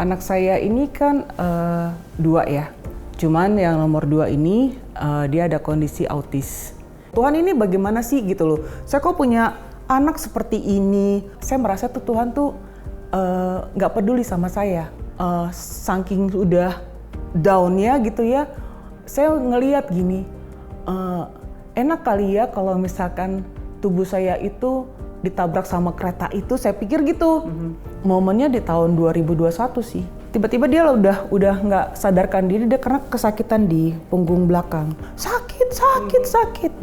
Anak saya ini kan dua ya, cuman yang nomor 2 ini dia ada kondisi autis. Tuhan ini bagaimana sih gitu loh, saya kok punya anak seperti ini. Saya merasa tuh Tuhan tuh nggak peduli sama saya, saking udah down-nya gitu ya. Saya ngelihat gini, enak kali ya kalau misalkan tubuh saya itu ditabrak sama kereta itu, saya pikir gitu. Momennya di tahun 2021 sih. Tiba-tiba dia udah nggak sadarkan diri, dia karena kesakitan di punggung belakang. Sakit,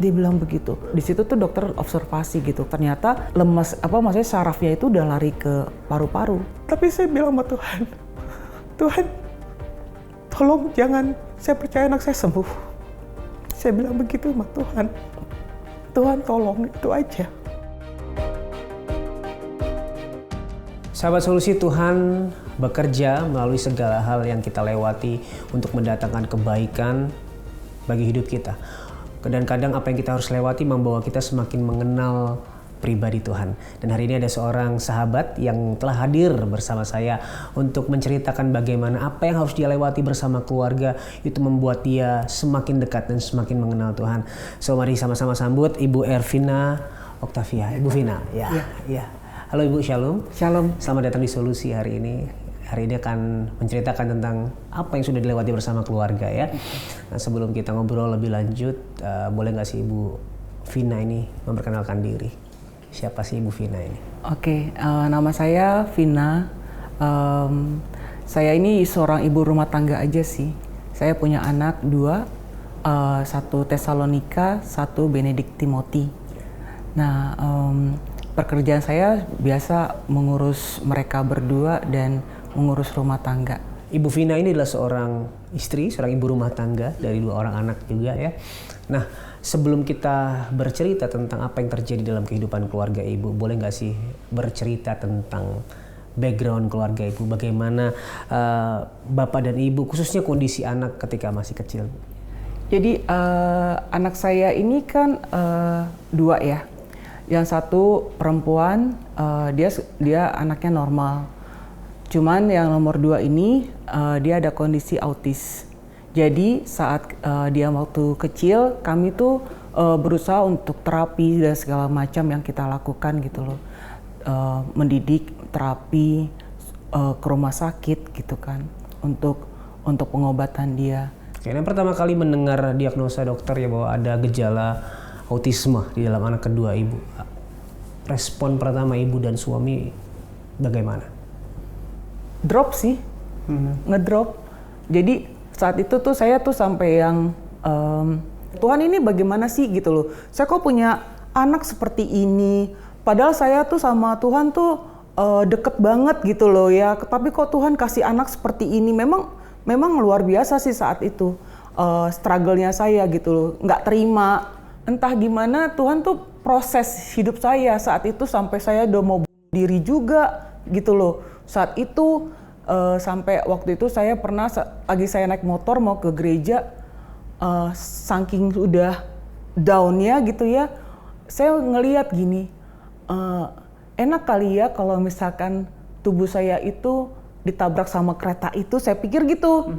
dia bilang begitu. Di situ tuh dokter observasi gitu. Ternyata lemas, maksudnya sarafnya itu udah lari ke paru-paru. Tapi saya bilang sama Tuhan, Tuhan, tolong jangan, saya percaya anak saya sembuh. Saya bilang begitu sama Tuhan. Tuhan tolong, itu aja. Sahabat Solusi, Tuhan bekerja melalui segala hal yang kita lewati untuk mendatangkan kebaikan bagi hidup kita. Dan kadang apa yang kita harus lewati membawa kita semakin mengenal pribadi Tuhan. Dan hari ini ada seorang sahabat yang telah hadir bersama saya untuk menceritakan bagaimana apa yang harus dia lewati bersama keluarga itu membuat dia semakin dekat dan semakin mengenal Tuhan. So mari sama-sama sambut Ibu Ervina Octavia. Ibu Vina, ya. Halo Ibu, Shalom. Shalom. Selamat datang di Solusi hari ini. Hari ini akan menceritakan tentang apa yang sudah dilewati bersama keluarga ya. Nah, sebelum kita ngobrol lebih lanjut, boleh nggak sih Ibu Vina ini memperkenalkan diri? Siapa sih Ibu Vina ini? Oke, nama saya Vina. Saya ini seorang ibu rumah tangga aja sih. Saya punya anak 2, satu Tesalonika, satu Benedict Timothy. Nah, pekerjaan saya biasa mengurus mereka berdua dan mengurus rumah tangga. Ibu Vina ini adalah seorang istri, seorang ibu rumah tangga dari 2 orang anak juga ya. Nah, sebelum kita bercerita tentang apa yang terjadi dalam kehidupan keluarga Ibu, boleh nggak sih bercerita tentang background keluarga Ibu? Bagaimana Bapak dan Ibu, khususnya kondisi anak ketika masih kecil? Jadi anak saya ini kan 2 ya. Yang satu perempuan, dia anaknya normal. Cuman yang nomor 2 ini dia ada kondisi autis. Jadi saat dia waktu kecil, kami tuh berusaha untuk terapi dan segala macam yang kita lakukan gitu loh. Mendidik, terapi, ke rumah sakit gitu kan, untuk pengobatan dia. Oke, yang pertama kali mendengar diagnosa dokter ya bahwa ada gejala autisme di dalam anak kedua Ibu. Respon pertama Ibu dan suami bagaimana? Drop sih, ngedrop. Jadi saat itu tuh saya tuh sampai yang Tuhan ini bagaimana sih gitu loh. Saya kok punya anak seperti ini. Padahal saya tuh sama Tuhan tuh deket banget gitu loh ya. Tapi kok Tuhan kasih anak seperti ini. Memang luar biasa sih saat itu. Struggle-nya saya gitu loh. Nggak terima. Entah gimana Tuhan tuh proses hidup saya saat itu sampai saya udah mau bunuh diri juga gitu loh. Saat itu sampai waktu itu saya pernah lagi saya naik motor mau ke gereja, saking udah down-nya gitu ya, saya ngelihat gini, enak kali ya kalau misalkan tubuh saya itu ditabrak sama kereta itu, saya pikir gitu.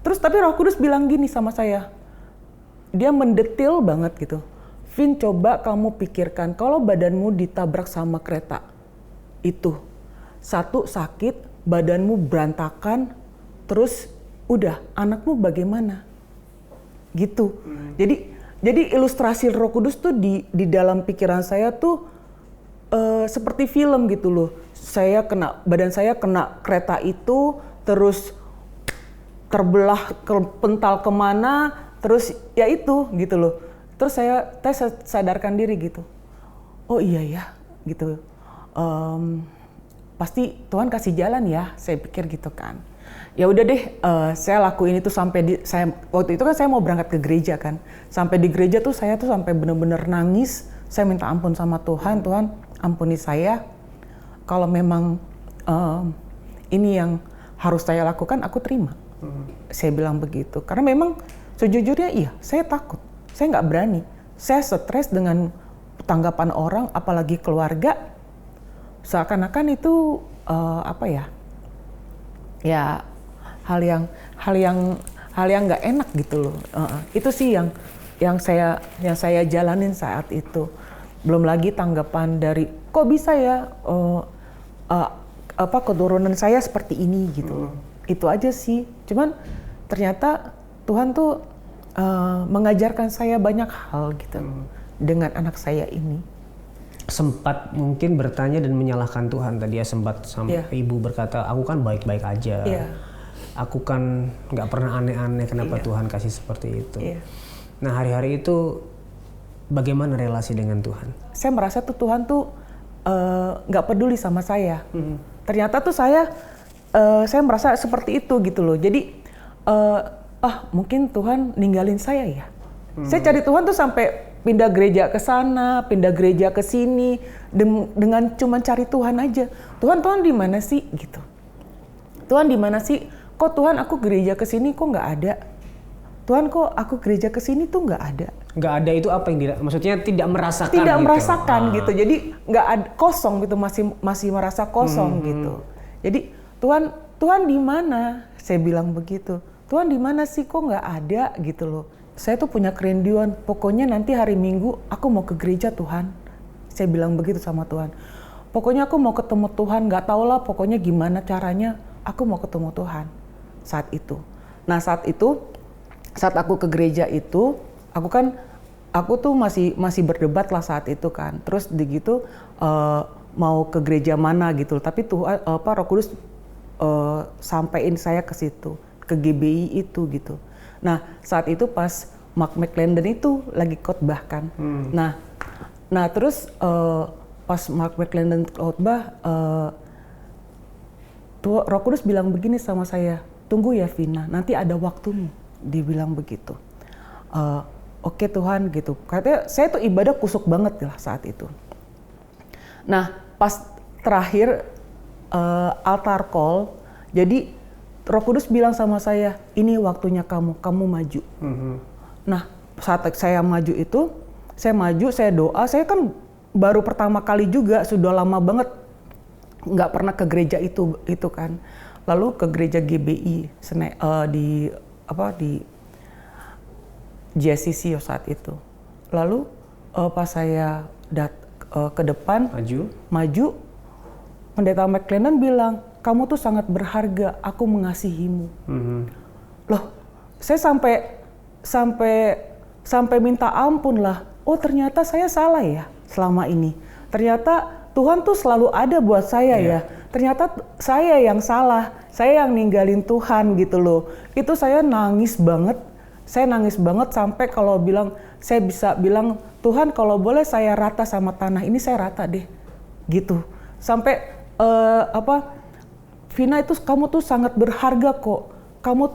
Terus tapi Roh Kudus bilang gini sama saya, dia mendetil banget gitu. Vin, coba kamu pikirkan kalau badanmu ditabrak sama kereta itu. Satu, sakit, badanmu berantakan, terus udah, anakmu bagaimana? Gitu. Jadi ilustrasi Roh Kudus tuh di dalam pikiran saya tuh seperti film gitu loh. Badan saya kena kereta itu, terus terbelah, pental kemana, terus ya itu gitu loh. Terus saya sadarkan diri gitu. Oh iya ya, gitu. Pasti Tuhan kasih jalan ya, saya pikir gitu kan. Ya udah deh, saya lakuin itu sampai waktu itu kan saya mau berangkat ke gereja kan. Sampai di gereja tuh saya tuh sampai bener-bener nangis. Saya minta ampun sama Tuhan, Tuhan ampuni saya. Kalau memang ini yang harus saya lakukan, aku terima. Saya bilang begitu. Karena memang sejujurnya iya, saya takut. Saya nggak berani. Saya stres dengan tanggapan orang, apalagi keluarga. Seakan-akan itu ya hal yang nggak enak gitu loh. Itu sih yang saya jalanin saat itu. Belum lagi tanggapan dari kok bisa ya keturunan saya seperti ini gitu. Itu aja sih. Cuman ternyata Tuhan tuh mengajarkan saya banyak hal gitu dengan anak saya ini. Sempat mungkin bertanya dan menyalahkan Tuhan tadi ya, sempat sampai ibu berkata, aku kan baik-baik aja, aku kan nggak pernah aneh-aneh, kenapa Tuhan kasih seperti itu. Nah hari-hari itu bagaimana relasi dengan Tuhan? Saya merasa tuh Tuhan tuh nggak peduli sama saya. Ternyata tuh saya merasa seperti itu gitu loh. Jadi mungkin Tuhan ninggalin saya ya. Saya cari Tuhan tuh sampai pindah gereja ke sana, pindah gereja ke sini, dengan cuma cari Tuhan aja. Tuhan di mana sih gitu? Tuhan di mana sih? Kok Tuhan aku gereja ke sini kok nggak ada? Tuhan kok aku gereja ke sini tuh nggak ada? Nggak ada itu apa yang maksudnya tidak merasakan? Tidak gitu. merasakan gitu. Jadi nggak ada, kosong gitu, masih merasa kosong gitu. Jadi Tuhan di mana? Saya bilang begitu. Tuhan di mana sih kok nggak ada gitu loh? Saya tuh punya kerinduan, pokoknya nanti hari Minggu aku mau ke gereja Tuhan. Saya bilang begitu sama Tuhan. Pokoknya aku mau ketemu Tuhan, gak tau lah pokoknya gimana caranya, aku mau ketemu Tuhan saat itu. Nah saat aku ke gereja itu, aku tuh masih berdebat lah saat itu kan. Terus begitu mau ke gereja mana gitu, tapi Tuhan, Roh Kudus sampein saya ke situ, ke GBI itu gitu. Nah saat itu pas Mark McClendon itu lagi khotbah kan. Nah terus pas Mark McClendon khotbah, Roh Kudus bilang begini sama saya, tunggu ya Vina, nanti ada waktumu. Dia bilang begitu. Oke Tuhan gitu. Katanya saya tuh ibadah kusuk banget lah saat itu. Nah pas terakhir altar call, jadi Roh Kudus bilang sama saya, ini waktunya kamu maju. Nah, saat saya maju itu, saya doa, saya kan baru pertama kali juga, sudah lama banget nggak pernah ke gereja itu kan. Lalu ke gereja GBI di JCC saat itu. Lalu pas saya ke depan, maju, Pendeta McClendon bilang, kamu tuh sangat berharga, aku mengasihimu. Loh, saya sampai minta ampun lah. Oh ternyata saya salah ya selama ini. Ternyata Tuhan tuh selalu ada buat saya ya. Ternyata saya yang salah, saya yang ninggalin Tuhan gitu loh. Itu saya nangis banget. Saya nangis banget sampai saya bisa bilang, Tuhan kalau boleh saya rata sama tanah ini, saya rata deh. Gitu. Sampai Vina itu kamu tuh sangat berharga kok. Kamu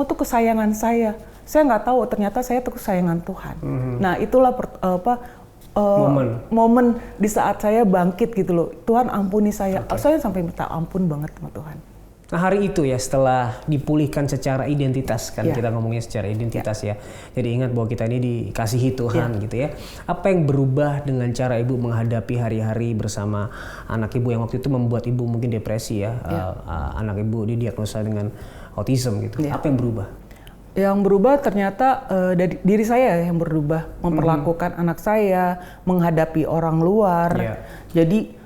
tuh kesayangan saya. Saya nggak tahu ternyata saya tuh kesayangan Tuhan. Nah itulah momen di saat saya bangkit gitu loh. Tuhan ampuni saya. Saya sampai minta ampun banget sama Tuhan. Nah hari itu ya setelah dipulihkan secara identitas kan kita ngomongnya secara identitas ya. Jadi ingat bahwa kita ini dikasihi Tuhan gitu ya. Apa yang berubah dengan cara ibu menghadapi hari-hari bersama anak ibu yang waktu itu membuat ibu mungkin depresi ya. Anak ibu didiagnosa dengan autism gitu. Apa yang berubah? Yang berubah ternyata dari diri saya yang berubah, memperlakukan anak saya, menghadapi orang luar. Jadi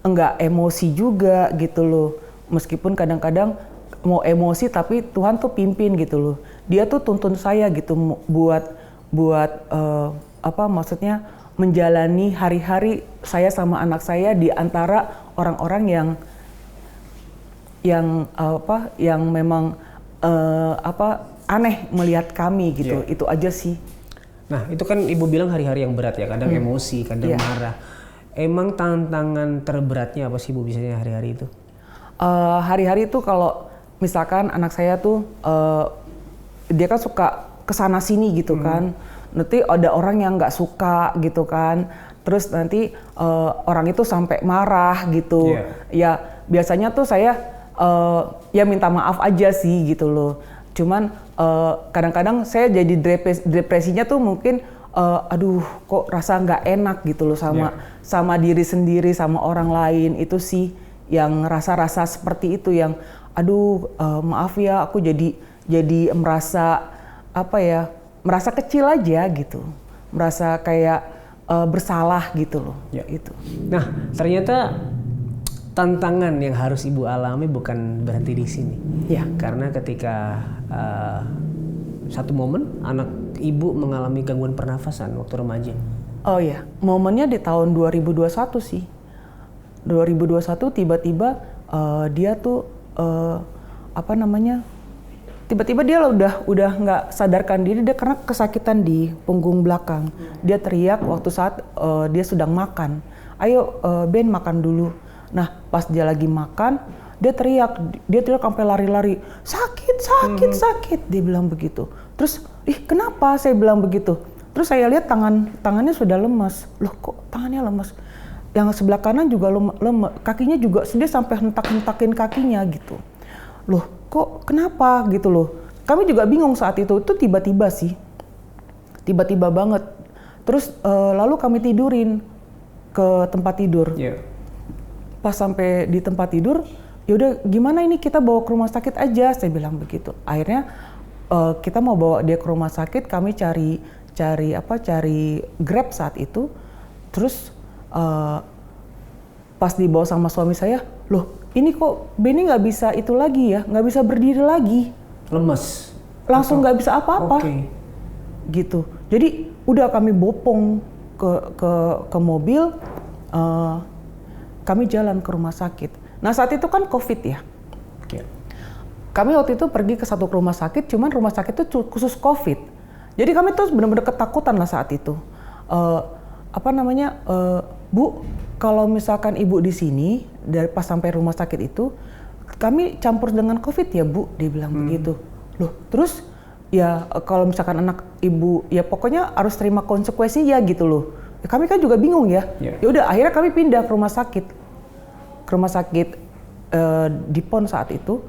enggak emosi juga gitu loh. Meskipun kadang-kadang mau emosi tapi Tuhan tuh pimpin gitu loh. Dia tuh tuntun saya gitu buat maksudnya menjalani hari-hari saya sama anak saya di antara orang-orang yang memang aneh melihat kami gitu. Itu aja sih. Nah, itu kan ibu bilang hari-hari yang berat ya, kadang emosi, kadang marah. Emang tantangan terberatnya apa sih ibu biasanya hari-hari itu? Hari-hari itu kalau misalkan anak saya tuh dia kan suka kesana sini gitu kan, nanti ada orang yang nggak suka gitu kan, terus nanti orang itu sampai marah gitu. Ya biasanya tuh saya ya minta maaf aja sih gitu loh. Cuman kadang-kadang saya jadi depresinya tuh mungkin aduh kok rasa nggak enak gitu loh sama diri sendiri, sama orang lain. Itu sih yang rasa-rasa seperti itu yang aduh maaf ya aku jadi merasa merasa kecil aja gitu, merasa kayak bersalah gitu loh. Ya. Itu. Nah, ternyata tantangan yang harus ibu alami bukan berhenti di sini. Ya. Karena ketika satu momen anak ibu mengalami gangguan pernafasan waktu remaja. Oh ya, momennya di tahun 2021 sih. 2021 tiba-tiba dia tuh tiba-tiba dia udah nggak sadarkan diri, dia karena kesakitan di punggung belakang. Dia teriak waktu saat dia sedang makan. Ayo Ben makan dulu. Nah pas dia lagi makan dia teriak sampai lari-lari, sakit, dia bilang begitu. Terus, kenapa saya bilang begitu? Terus saya lihat tangannya sudah lemas. Loh kok tangannya lemas? Yang sebelah kanan juga lemas, kakinya juga dia sampai hentak-hentakin kakinya gitu. Loh kok kenapa gitu loh. Kami juga bingung saat itu tiba-tiba sih. Tiba-tiba banget. Terus lalu kami tidurin ke tempat tidur. Yeah. Pas sampai di tempat tidur, yaudah gimana ini kita bawa ke rumah sakit aja, saya bilang begitu. Akhirnya kita mau bawa dia ke rumah sakit, kami cari Grab saat itu. Terus pas dibawa sama suami saya, loh ini kok Benny nggak bisa itu lagi ya, nggak bisa berdiri lagi, lemes, langsung nggak bisa apa-apa, gitu. Jadi udah kami bopong ke mobil, kami jalan ke rumah sakit. Nah saat itu kan COVID ya. Okay. Kami waktu itu pergi ke satu rumah sakit, cuman rumah sakit itu khusus COVID. Jadi kami tuh benar-benar ketakutan lah saat itu. Bu, kalau misalkan ibu di sini dari pas sampai rumah sakit itu, kami campur dengan COVID ya Bu, dia bilang begitu. Loh, terus ya kalau misalkan anak ibu ya pokoknya harus terima konsekuensi ya gitu loh. Ya, kami kan juga bingung ya. Yeah. Ya udah akhirnya kami pindah ke rumah sakit. Di PON saat itu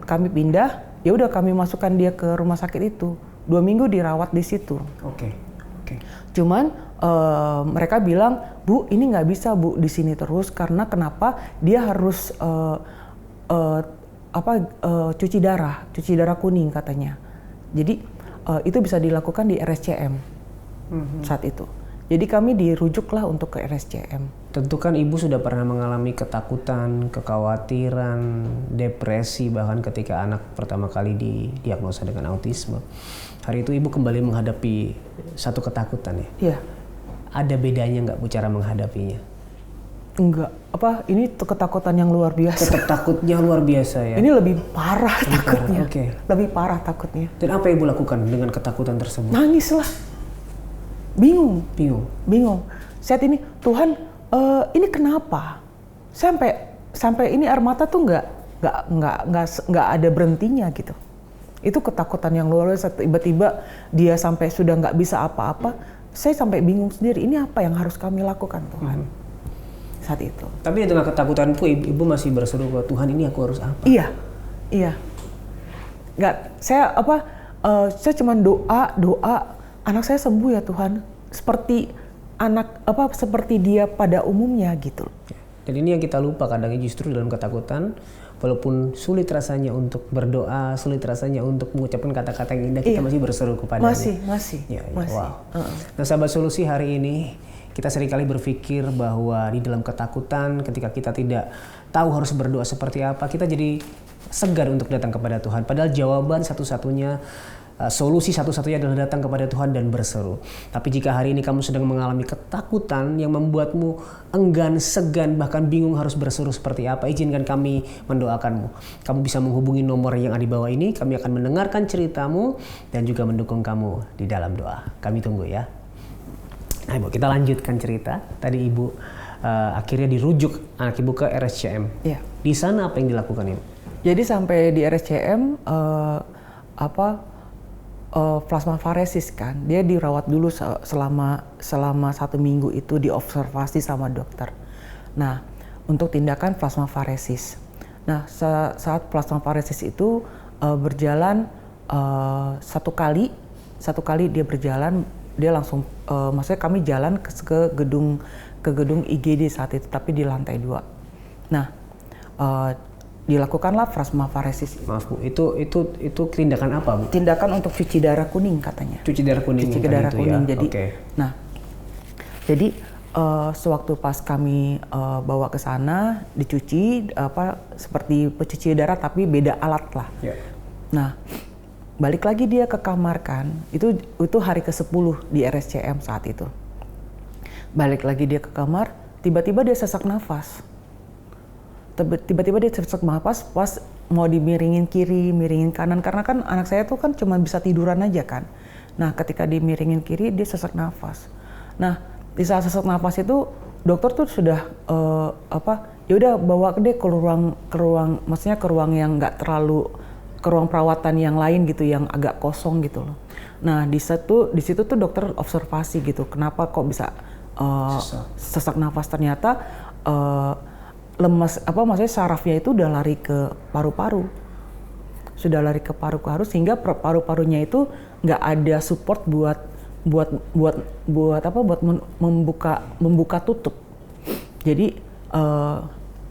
kami pindah, ya udah kami masukkan dia ke rumah sakit itu. 2 minggu dirawat di situ. Oke. Cuman mereka bilang, Bu ini nggak bisa Bu di sini terus karena kenapa dia harus cuci darah kuning katanya. Jadi itu bisa dilakukan di RSCM saat itu. Jadi kami dirujuklah untuk ke RSCM. Tentu kan ibu sudah pernah mengalami ketakutan, kekhawatiran, depresi, bahkan ketika anak pertama kali didiagnosa dengan autisme. Hari itu ibu kembali menghadapi satu ketakutan ya? Iya. Ada bedanya nggak Bu cara menghadapinya? Enggak, ini ketakutan yang luar biasa. Takutnya luar biasa ya? Ini lebih parah takutnya. Okay. Lebih parah takutnya. Dan apa yang ibu lakukan dengan ketakutan tersebut? Nangis lah. Bingung. Saat ini Tuhan, ini kenapa? Sampai ini air mata tuh nggak ada berhentinya gitu. Itu ketakutan yang luar biasa. Tiba-tiba dia sampai sudah nggak bisa apa-apa. Saya sampai bingung sendiri. Ini apa yang harus kami lakukan Tuhan saat itu? Tapi dengan ketakutan pun ibu masih berseru ke Tuhan, ini aku harus apa? Iya. Saya cuma doa. Anak saya sembuh ya Tuhan, seperti seperti dia pada umumnya gitu. Dan ini yang kita lupa kadang-kadang justru dalam ketakutan, walaupun sulit rasanya untuk berdoa, sulit rasanya untuk mengucapkan kata-kata yang indah, kita masih berseru kepadanya. Masih. Wow. Nah, sahabat solusi, hari ini kita seringkali berpikir bahwa di dalam ketakutan, ketika kita tidak tahu harus berdoa seperti apa, kita jadi segan untuk datang kepada Tuhan. Padahal jawaban satu-satunya, solusi satu-satunya adalah datang kepada Tuhan dan berseru. Tapi jika hari ini kamu sedang mengalami ketakutan yang membuatmu enggan, segan, bahkan bingung harus berseru seperti apa, izinkan kami mendoakanmu. Kamu bisa menghubungi nomor yang ada di bawah ini. Kami akan mendengarkan ceritamu dan juga mendukung kamu di dalam doa. Kami tunggu ya. Nah Ibu, kita lanjutkan cerita. Tadi Ibu akhirnya dirujuk anak Ibu ke RSCM. Iya. Di sana apa yang dilakukan Ibu? Jadi sampai di RSCM plasmafaresis kan, dia dirawat dulu selama 1 minggu itu diobservasi sama dokter. Nah untuk tindakan plasmafaresis. Nah saat plasmafaresis itu berjalan 1 kali dia berjalan, dia langsung maksudnya kami jalan ke gedung IGD saat itu, tapi di lantai 2. Nah dilakukanlah plasmafaresis. Maaf Bu, itu tindakan apa Bu? Tindakan untuk cuci darah kuning katanya. Cuci darah kuning. Cuci darah itu kuning. ya? Jadi, Oke. nah, jadi sewaktu pas kami bawa ke sana dicuci seperti pencuci darah tapi beda alat lah. Ya. Nah, balik lagi dia ke kamar kan. Itu hari ke-10 di RSCM saat itu. Balik lagi dia ke kamar, tiba-tiba dia sesak nafas. Tiba-tiba dia sesak nafas pas mau dimiringin kiri, miringin kanan karena kan anak saya tuh kan cuma bisa tiduran aja kan. Nah, ketika dimiringin kiri dia sesak nafas. Nah, di saat sesak nafas itu dokter tuh sudah ya udah bawa dia ke ruang maksudnya ke ruang yang nggak terlalu ke ruang perawatan yang lain gitu yang agak kosong gitu loh. Nah, di situ tuh dokter observasi gitu. Kenapa kok bisa sesak nafas? Ternyata lemas maksudnya sarafnya itu udah lari ke paru-paru. Sudah lari ke paru-paru sehingga paru-parunya itu nggak ada support buat membuka tutup. Jadi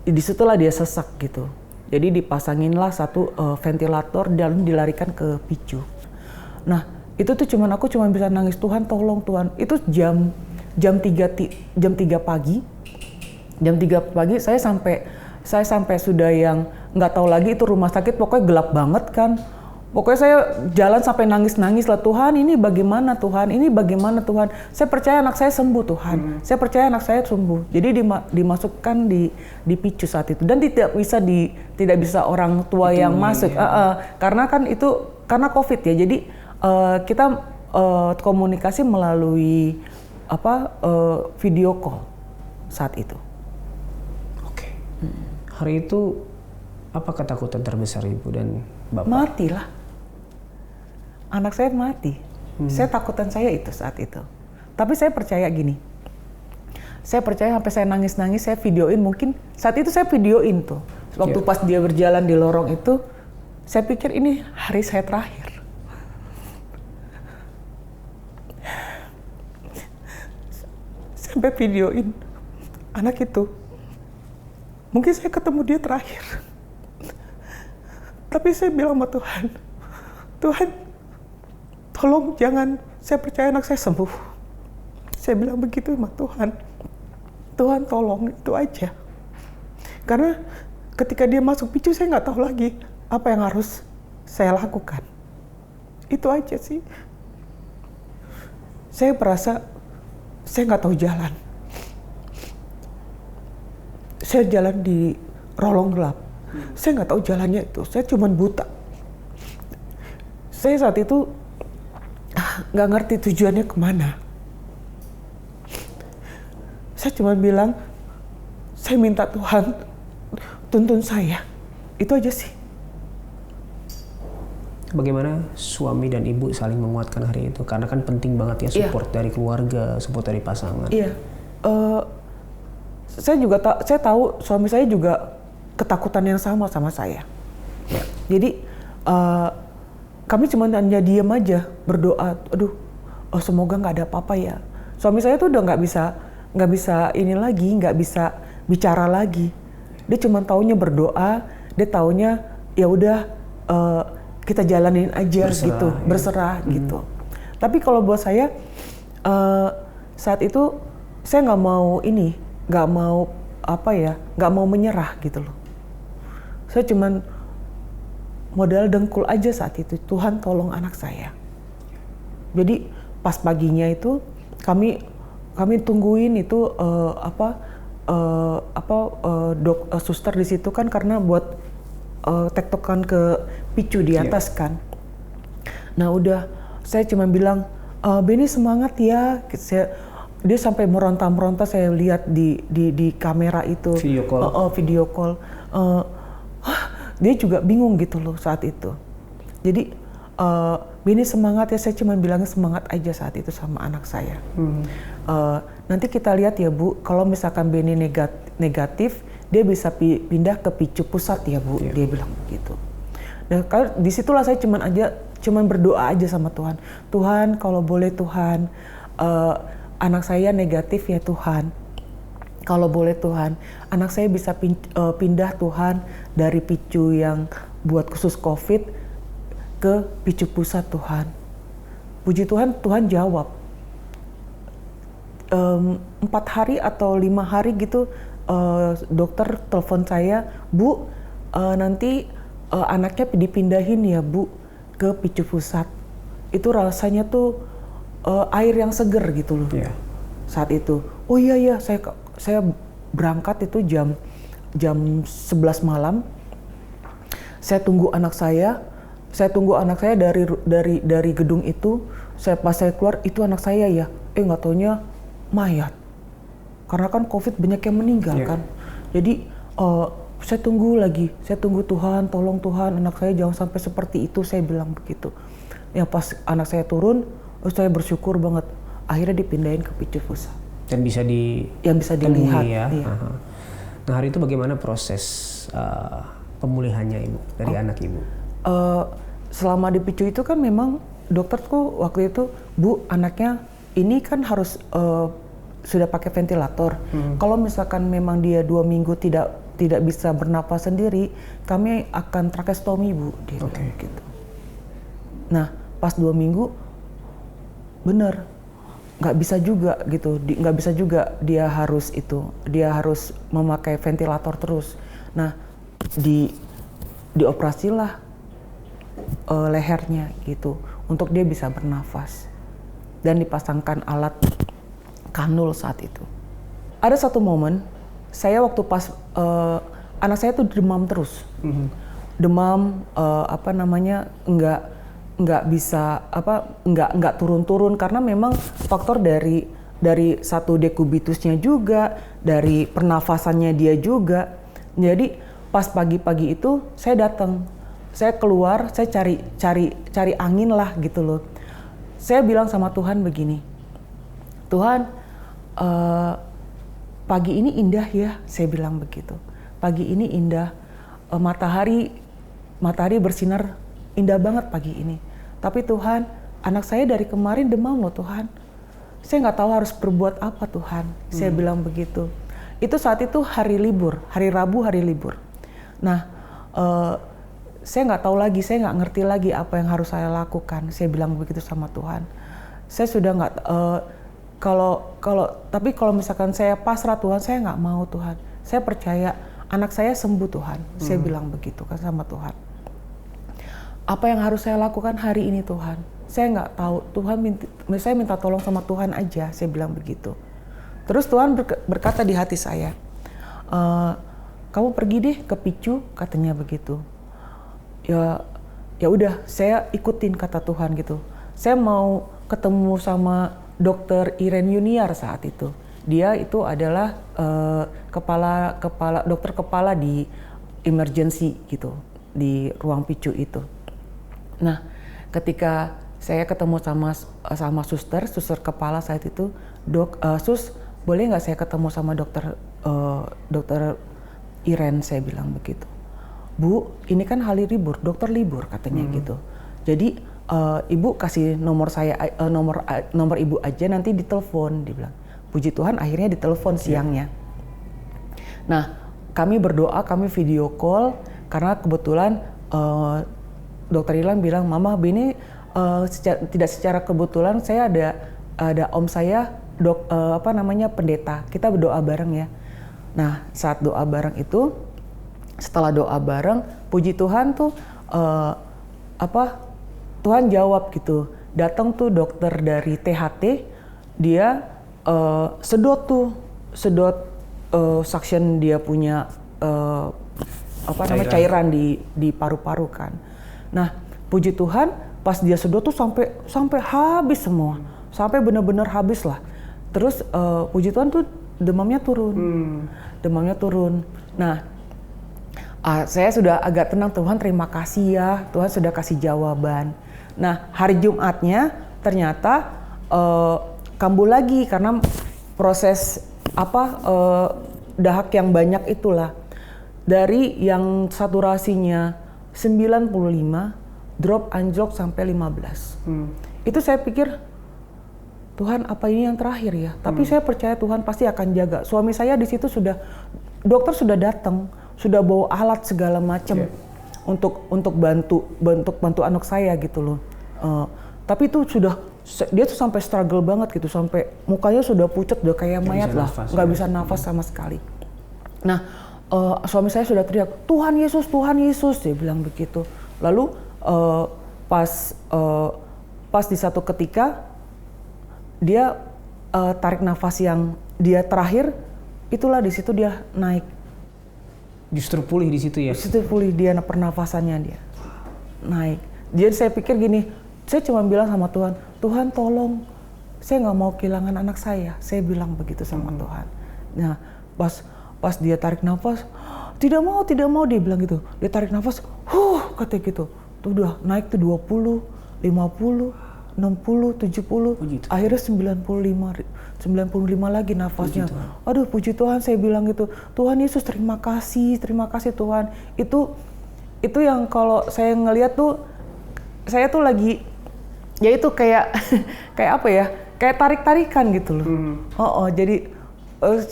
disitulah dia sesak gitu. Jadi dipasanginlah satu ventilator dan dilarikan ke PICU. Nah, itu tuh aku cuma bisa nangis, Tuhan tolong Tuhan. Itu jam 3 pagi. Jam 3 pagi saya sampai sudah yang nggak tahu lagi itu rumah sakit, pokoknya gelap banget kan. Pokoknya saya jalan sampai nangis-nangis lah, Tuhan ini bagaimana Tuhan, ini bagaimana Tuhan. Saya percaya anak saya sembuh Tuhan, saya percaya anak saya sembuh. Jadi dimasukkan di PICU saat itu dan tidak bisa orang tua itu yang masuk, karena kan itu karena COVID ya. Jadi kita komunikasi melalui video call saat itu. Oke. Hari itu apa ketakutan terbesar Ibu dan Bapak? Matilah. Anak saya mati. Saya takutan saya itu saat itu. Tapi saya percaya gini. Saya percaya sampai saya nangis-nangis, saya videoin mungkin. Saat itu saya videoin tuh. Waktu pas dia berjalan di lorong itu, saya pikir ini hari saya terakhir. Sampai videoin anak itu. Mungkin saya ketemu dia terakhir. Tapi saya bilang sama Tuhan, tolong jangan, saya percaya anak saya sembuh. Saya bilang begitu sama Tuhan tolong, itu aja. Karena ketika dia masuk PICU saya nggak tahu lagi apa yang harus saya lakukan. Itu aja sih. Saya merasa saya nggak tahu jalan. Saya jalan di rolong gelap. Saya nggak tahu jalannya itu. Saya cuma buta. Saya saat itu nggak ngerti tujuannya kemana. Saya cuma bilang, saya minta Tuhan tuntun saya. Itu aja sih. Bagaimana suami dan ibu saling menguatkan hari itu? Karena kan penting banget ya support dari keluarga, support dari pasangan. Iya. Saya tahu suami saya juga ketakutan yang sama saya. Ya. Jadi kami cuma hanya diam aja, berdoa. Aduh, semoga nggak ada apa-apa ya. Suami saya tuh udah nggak bisa ini lagi, nggak bisa bicara lagi. Dia cuma taunya berdoa. Dia taunya ya udah kita jalanin aja berserah gitu. Tapi kalau buat saya saat itu saya nggak mau menyerah gitu loh. Saya cuman modal dengkul aja saat itu. Tuhan tolong anak saya. Jadi pas paginya itu kami tungguin itu suster di situ kan karena buat tektokan ke PICU di atas kan. Nah udah saya cuma bilang Benny semangat ya. Dia sampai meronta-meronta, saya lihat di kamera itu video call. Dia juga bingung gitu loh saat itu. Jadi Benny semangat ya, saya cuma bilangnya semangat aja saat itu sama anak saya. Nanti kita lihat ya Bu, kalau misalkan Benny negatif, dia bisa pindah ke PICU pusat ya Bu, dia bilang begitu. Nah disitulah saya cuman berdoa aja sama Tuhan. Tuhan kalau boleh Tuhan, anak saya negatif ya Tuhan. kalau boleh Tuhan, anak saya bisa pindah Tuhan dari PICU yang buat khusus COVID ke PICU pusat Tuhan. Puji Tuhan, Tuhan jawab. 4 hari atau 5 hari gitu, dokter telepon saya, Bu, nanti anaknya dipindahin ya Bu ke PICU pusat. Itu rasanya tuh air yang seger gitu loh. Yeah. Saat itu, oh iya saya berangkat itu jam 11 malam. Saya tunggu anak saya dari gedung itu. Pas saya keluar, itu anak saya ya. Nggak taunya mayat. Karena kan COVID banyak yang meninggal kan. Jadi saya tunggu Tuhan, tolong Tuhan anak saya jangan sampai seperti itu, saya bilang begitu. Ya pas anak saya turun, saya bersyukur banget. Akhirnya dipindahin ke PICU pusat. Dan bisa dilihat. Ya. Iya. Nah hari itu bagaimana proses pemulihannya Ibu dari anak Ibu? Selama di PICU itu kan memang dokterku waktu itu, Bu anaknya ini kan harus sudah pakai ventilator. Kalau misalkan memang dia 2 minggu tidak bisa bernapas sendiri, kami akan trakestomi Bu, dia bilang gitu. Nah pas 2 minggu bener nggak bisa juga gitu, nggak bisa juga dia harus memakai ventilator terus. Nah dioperasilah lehernya gitu untuk dia bisa bernafas dan dipasangkan alat kanul saat itu. Ada satu momen saya waktu pas anak saya tuh demam terus, demam nggak turun-turun karena memang faktor dari satu dekubitusnya juga, dari pernafasannya dia juga. Jadi pas pagi-pagi itu saya datang, saya keluar, saya cari angin lah gitu loh. Saya bilang sama Tuhan begini, Tuhan pagi ini indah ya, saya bilang begitu. Pagi ini indah, matahari bersinar indah banget pagi ini. Tapi Tuhan, anak saya dari kemarin demam loh Tuhan. Saya nggak tahu harus berbuat apa Tuhan. Saya bilang begitu. Itu saat itu hari libur, hari Rabu hari libur. Nah, saya nggak tahu lagi, saya nggak ngerti lagi apa yang harus saya lakukan. Saya bilang begitu sama Tuhan. Saya sudah nggak, tapi kalau misalkan saya pasrah Tuhan, saya nggak mau Tuhan. Saya percaya anak saya sembuh Tuhan. Saya bilang begitu kan sama Tuhan. Apa yang harus saya lakukan hari ini Tuhan? Saya nggak tahu. Tuhan saya minta tolong sama Tuhan aja. Saya bilang begitu. Terus Tuhan berkata di hati saya, kamu pergi deh ke PICU, katanya begitu. Ya udah, saya ikutin kata Tuhan gitu. Saya mau ketemu sama Dokter Iren Yuniar saat itu. Dia itu adalah dokter kepala di emergency gitu, di ruang PICU itu. Nah, ketika saya ketemu sama suster kepala saat itu, Sus, boleh nggak saya ketemu sama dokter Iren, saya bilang begitu. Bu, ini kan hari libur, dokter libur katanya gitu. Jadi ibu kasih nomor saya, nomor ibu aja nanti ditelepon, dia bilang. Puji Tuhan akhirnya ditelepon siangnya. Nah, kami berdoa, kami video call karena kebetulan Dokter Ilan bilang, Mama Bini tidak secara kebetulan saya ada om saya pendeta. Kita berdoa bareng ya. Nah, saat doa bareng itu, setelah doa bareng, puji Tuhan tuh Tuhan jawab gitu. Datang tuh dokter dari THT, dia sedot suction, dia punya cairan di paru-paru kan. Nah, puji Tuhan pas dia sedot tuh sampai habis semua. Sampai benar-benar habis lah. Terus puji Tuhan tuh demamnya turun. Nah, saya sudah agak tenang, Tuhan terima kasih ya, Tuhan sudah kasih jawaban. Nah, hari Jumatnya ternyata kambuh lagi karena proses dahak yang banyak itulah. Dari yang saturasinya 95, drop anjlok sampai 15. Itu saya pikir, Tuhan apa ini yang terakhir ya? Tapi saya percaya Tuhan pasti akan jaga. Suami saya di situ dokter sudah datang, sudah bawa alat segala macam untuk bantu anak saya gitu loh. Tapi itu dia tuh sampai struggle banget gitu, sampai mukanya sudah pucat, udah kayak mayat lah, nggak bisa nafas sama sekali. Nah, suami saya sudah teriak, Tuhan Yesus, dia bilang begitu. Lalu pas di satu ketika dia tarik nafas yang dia terakhir, itulah di situ dia naik. Justru pulih di situ ya? Di situ pulih dia, pernafasannya dia naik. Jadi saya pikir gini, saya cuma bilang sama Tuhan, Tuhan tolong, saya nggak mau kehilangan anak saya. Saya bilang begitu sama Tuhan. Nah, pas dia tarik nafas, tidak mau dia bilang gitu. Dia tarik nafas, katanya gitu. Tuh udah naik tuh 20, 50, 60, 70, akhirnya 95 lagi nafasnya. Aduh puji Tuhan, saya bilang gitu. Tuhan Yesus terima kasih Tuhan. Itu yang kalau saya ngelihat tuh, saya tuh lagi, ya itu kayak kayak apa ya? Kayak tarik-tarikan gitu loh. Jadi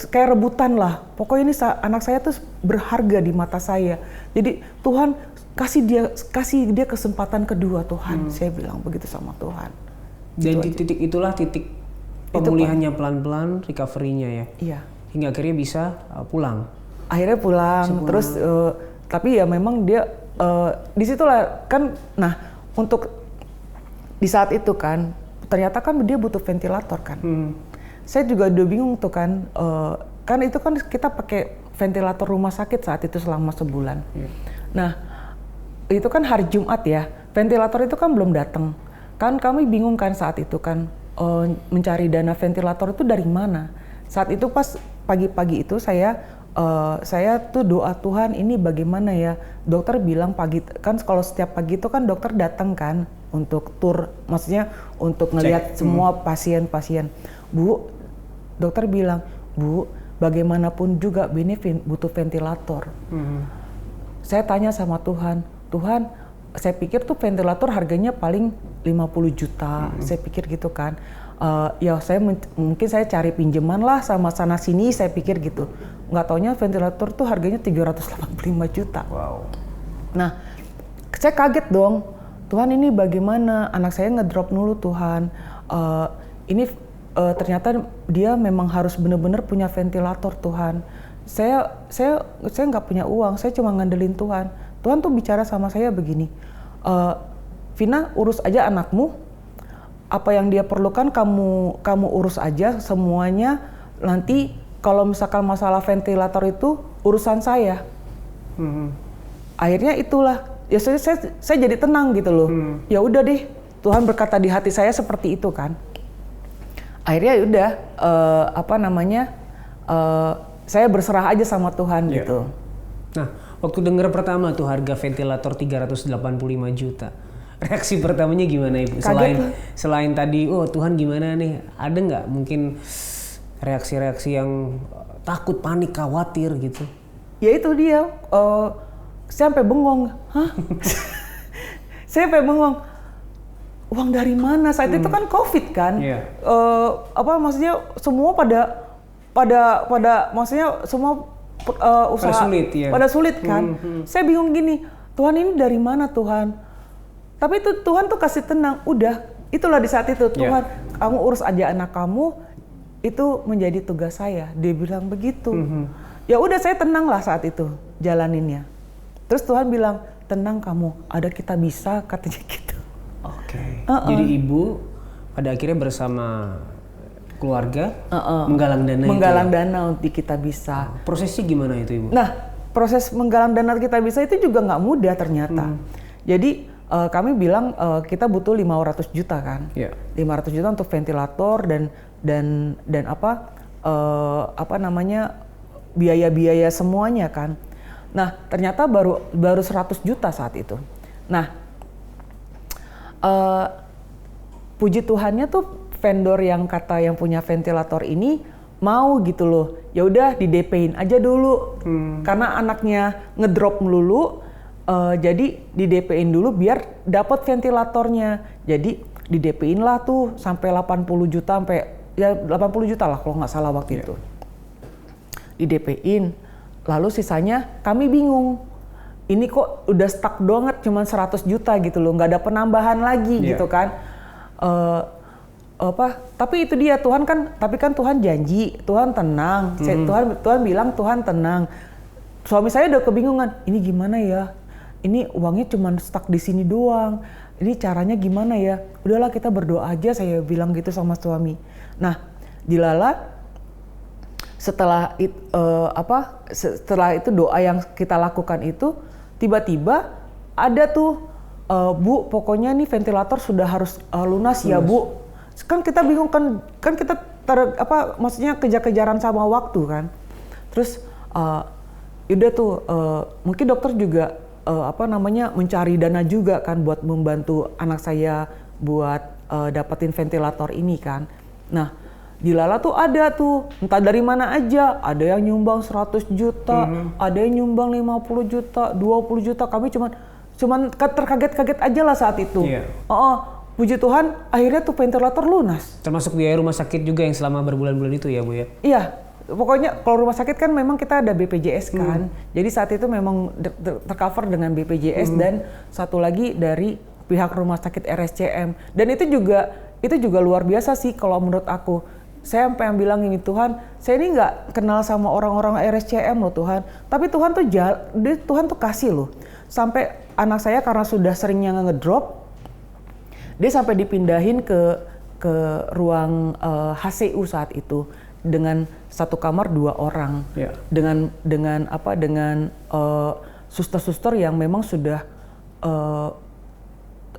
kayak rebutan lah. Pokoknya ini anak saya tuh berharga di mata saya. Jadi Tuhan kasih dia kesempatan kedua Tuhan. Saya bilang begitu sama Tuhan. Dan di titik itulah titik pemulihannya pelan-pelan, recovery-nya ya. Iya. Hingga akhirnya bisa pulang. Akhirnya pulang. Terus tapi ya memang dia di situlah kan. Nah, untuk di saat itu kan ternyata kan dia butuh ventilator kan. Saya juga udah bingung tuh kan. Kan itu kan kita pakai ventilator rumah sakit saat itu selama sebulan. Nah, itu kan hari Jumat ya, ventilator itu kan belum datang. Kan kami bingung kan saat itu kan, mencari dana ventilator itu dari mana. Saat itu pas pagi-pagi itu saya tuh doa, Tuhan ini bagaimana ya. Dokter bilang pagi, kan kalau setiap pagi itu kan dokter datang kan untuk tur, maksudnya untuk ngelihat semua pasien-pasien. Bu, dokter bilang, Bu, bagaimanapun juga Beni butuh ventilator. Saya tanya sama Tuhan, Tuhan, saya pikir tuh ventilator harganya paling 50 juta, saya pikir gitu kan. Ya mungkin saya cari pinjaman lah sama sana sini, saya pikir gitu. Nggak taunya ventilator tuh harganya 385 juta. Wow. Nah, saya kaget dong. Tuhan ini bagaimana? Anak saya ngedrop dulu Tuhan. Ternyata dia memang harus benar-benar punya ventilator Tuhan. Saya nggak punya uang, saya cuma ngandelin Tuhan. Tuhan tuh bicara sama saya begini, Vina urus aja anakmu, apa yang dia perlukan kamu urus aja semuanya. Nanti kalau misalkan masalah ventilator itu urusan saya. Akhirnya itulah, ya saya jadi tenang gitu loh. Ya udah deh, Tuhan berkata di hati saya seperti itu kan. Akhirnya ya udah, saya berserah aja sama Tuhan gitu. Nah, waktu dengar pertama tuh harga ventilator 385 juta, reaksi pertamanya gimana Ibu? Selain tadi, oh Tuhan gimana nih? Ada nggak mungkin reaksi-reaksi yang takut, panik, khawatir gitu? Ya itu dia, saya sampai bengong. Saya sampai bengong. Uang dari mana? Saat itu kan COVID kan. Maksudnya semua maksudnya semua usaha pada sulit kan. Saya bingung gini, Tuhan ini dari mana Tuhan? Tapi itu Tuhan tuh kasih tenang, udah itulah di saat itu Tuhan, kamu urus aja anak kamu, itu menjadi tugas saya. Dia bilang begitu. Ya udah saya tenang lah saat itu jalaninnya. Terus Tuhan bilang, tenang kamu, ada kita bisa, katanya gitu. Oke. Jadi Ibu pada akhirnya bersama keluarga menggalang dana untuk kita bisa. Prosesnya gimana itu Ibu? Nah, proses menggalang dana kita bisa itu juga nggak mudah ternyata. Jadi kami bilang kita butuh 500 juta kan. 500 juta untuk ventilator dan biaya-biaya semuanya kan. Nah, ternyata baru 100 juta saat itu. Nah, puji Tuhannya tuh vendor yang punya ventilator ini mau gitu loh. Ya udah di DP-in aja dulu. Karena anaknya ngedrop melulu, jadi di DP-in dulu biar dapat ventilatornya. Jadi di DP-in lah tuh sampai 80 juta sampai ya 80 juta lah kalau nggak salah waktu itu. Di DP-in, lalu sisanya kami bingung. Ini kok udah stuck banget cuman 100 juta gitu loh, nggak ada penambahan lagi gitu kan. Tapi itu dia tapi kan Tuhan janji, Tuhan tenang. Tuhan bilang Tuhan tenang. Suami saya udah kebingungan, ini gimana ya? Ini uangnya cuma stuck di sini doang. Ini caranya gimana ya? Udahlah kita berdoa aja, saya bilang gitu sama suami. Nah, dilala setelah itu doa yang kita lakukan itu tiba-tiba ada tuh Bu, pokoknya nih ventilator sudah harus lunas ya Bu. Kan kita bingung kan kita maksudnya kejar-kejaran sama waktu kan. Terus udah tuh mungkin dokter juga mencari dana juga kan buat membantu anak saya buat dapetin ventilator ini kan. Nah, di Lala tuh ada tuh, entah dari mana aja, ada yang nyumbang 100 juta, ada yang nyumbang 50 juta, 20 juta, kami cuman terkaget-kaget aja lah saat itu. Puji Tuhan, akhirnya tuh ventilator lunas. Termasuk biaya rumah sakit juga yang selama berbulan-bulan itu ya Bu ya? Iya, pokoknya kalau rumah sakit kan memang kita ada BPJS kan, jadi saat itu memang tercover dengan BPJS dan satu lagi dari pihak rumah sakit RSCM. Dan itu juga luar biasa sih kalau menurut aku. Saya sampai yang bilang ini, Tuhan, saya ini nggak kenal sama orang-orang RSCM loh Tuhan. Tapi Tuhan tuh kasih loh. Sampai anak saya karena sudah seringnya ngedrop, dia sampai dipindahin ke ruang HCU saat itu dengan satu kamar 2 orang. Dengan suster-suster yang memang sudah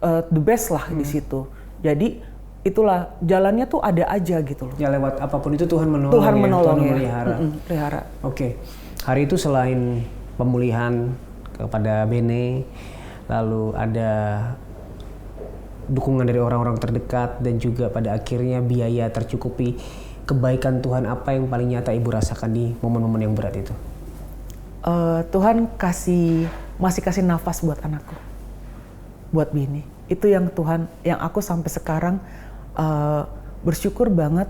the best lah di situ. Jadi itulah jalannya tuh ada aja gitu loh. Ya lewat apapun itu Tuhan menolong. Tuhan menolong ya. Pelihara. Oke. Hari itu selain pemulihan kepada Bene, lalu ada dukungan dari orang-orang terdekat dan juga pada akhirnya biaya tercukupi. Kebaikan Tuhan apa yang paling nyata Ibu rasakan di momen-momen yang berat itu? Tuhan masih kasih nafas buat anakku, buat Bene. Itu yang aku sampai sekarang bersyukur banget.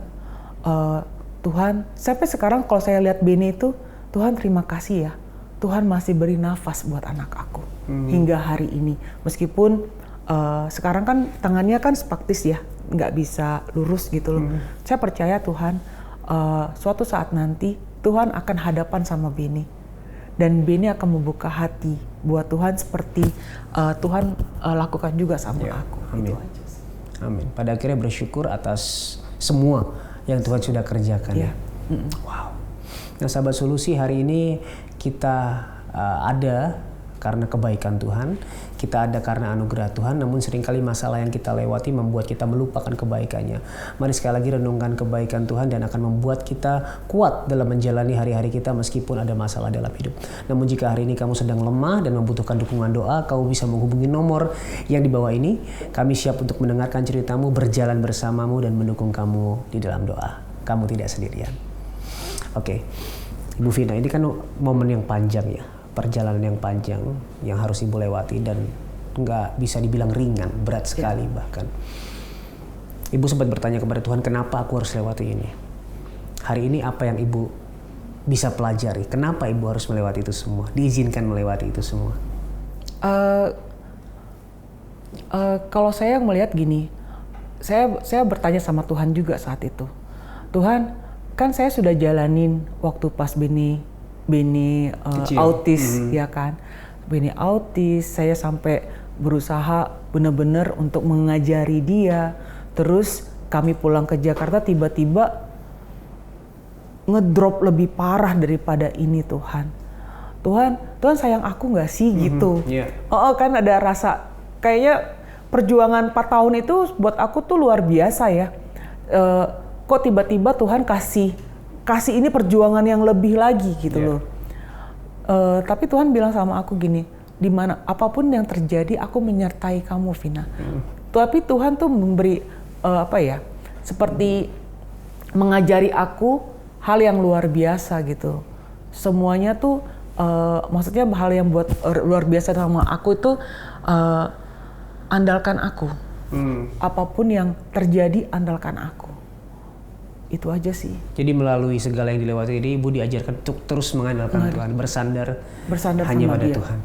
Tuhan, sampai sekarang kalau saya lihat Bene itu, Tuhan terima kasih ya, Tuhan masih beri nafas buat anak aku hingga hari ini. Meskipun sekarang kan tangannya kan spastis ya, nggak bisa lurus gitu loh. Saya percaya Tuhan, suatu saat nanti Tuhan akan hadapan sama Bene. Dan Bene akan membuka hati buat Tuhan seperti Tuhan lakukan juga sama aku. Amin. Itu aja. Amin. Pada akhirnya bersyukur atas semua yang Tuhan sudah kerjakan ya. Wow. Nah sahabat solusi, hari ini kita ada karena kebaikan Tuhan, kita ada karena anugerah Tuhan, namun seringkali masalah yang kita lewati membuat kita melupakan kebaikannya. Mari sekali lagi renungkan kebaikan Tuhan dan akan membuat kita kuat dalam menjalani hari-hari kita meskipun ada masalah dalam hidup. Namun jika hari ini kamu sedang lemah dan membutuhkan dukungan doa, kamu bisa menghubungi nomor yang di bawah ini. Kami siap untuk mendengarkan ceritamu, berjalan bersamamu dan mendukung kamu di dalam doa. Kamu tidak sendirian. Oke. Ibu Vina, ini kan momen yang panjang ya. Perjalanan yang panjang yang harus Ibu lewati dan nggak bisa dibilang ringan, berat sekali bahkan. Ibu sempat bertanya kepada Tuhan, kenapa aku harus lewati ini? Hari ini apa yang Ibu bisa pelajari? Kenapa Ibu harus melewati itu semua? Diizinkan melewati itu semua? Kalau saya melihat gini, saya bertanya sama Tuhan juga saat itu. Tuhan, kan saya sudah jalanin waktu pas Bene autis ya kan. Bene autis, saya sampai berusaha benar-benar untuk mengajari dia. Terus kami pulang ke Jakarta tiba-tiba ngedrop lebih parah daripada ini Tuhan. Tuhan sayang aku nggak sih gitu. Kan ada rasa kayaknya perjuangan 4 tahun itu buat aku tuh luar biasa ya. Kok tiba-tiba Tuhan kasih ini perjuangan yang lebih lagi gitu loh. Tapi Tuhan bilang sama aku gini, di mana apapun yang terjadi aku menyertai kamu Vina. Tapi Tuhan tuh memberi seperti mengajari aku hal yang luar biasa gitu. Semuanya tuh hal yang buat luar biasa sama aku itu andalkan aku. Apapun yang terjadi, andalkan aku. Itu aja sih. Jadi melalui segala yang dilewati ini, Ibu diajarkan untuk terus mengandalkan Tuhan, bersandar hanya sama pada Dia. Tuhan.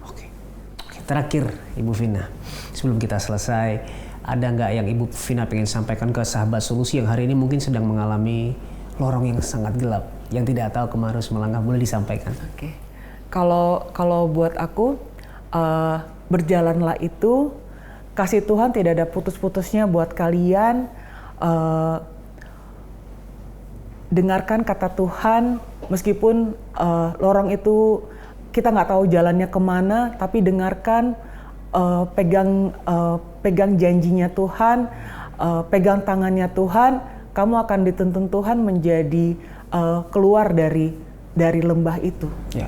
Oke. Terakhir, Ibu Vina, sebelum kita selesai, ada nggak yang Ibu Vina pengen sampaikan ke sahabat solusi yang hari ini mungkin sedang mengalami lorong yang sangat gelap, yang tidak tahu kemana harus melangkah, boleh disampaikan? Oke. Kalau buat aku, berjalanlah itu, kasih Tuhan tidak ada putus-putusnya buat kalian. Dengarkan kata Tuhan, meskipun lorong itu kita nggak tahu jalannya kemana, tapi dengarkan, pegang janjinya Tuhan, pegang tangannya Tuhan, kamu akan dituntun Tuhan menjadi keluar dari lembah itu. Ya.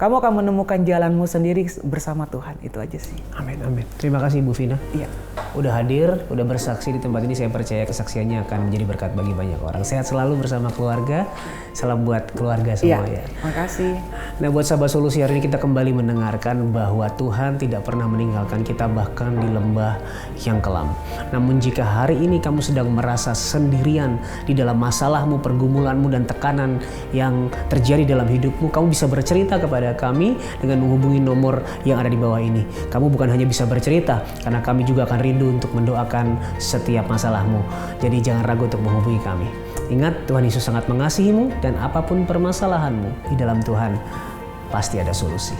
Kamu akan menemukan jalanmu sendiri bersama Tuhan. Itu aja sih. Amin, amin. Terima kasih Bu Vina. Iya. Udah hadir, udah bersaksi di tempat ini. Saya percaya kesaksiannya akan menjadi berkat bagi banyak orang. Sehat selalu bersama keluarga. Salam buat keluarga semua ya. Makasih. Nah, buat sahabat solusi, hari ini kita kembali mendengarkan bahwa Tuhan tidak pernah meninggalkan kita bahkan di lembah yang kelam. Namun jika hari ini kamu sedang merasa sendirian di dalam masalahmu, pergumulanmu, dan tekanan yang terjadi dalam hidupmu, kamu bisa bercerita kepada kami dengan menghubungi nomor yang ada di bawah ini. Kamu bukan hanya bisa bercerita, karena kami juga akan rindu untuk mendoakan setiap masalahmu. Jadi jangan ragu untuk menghubungi kami. Ingat, Tuhan Yesus sangat mengasihimu, dan apapun permasalahanmu, di dalam Tuhan pasti ada solusi.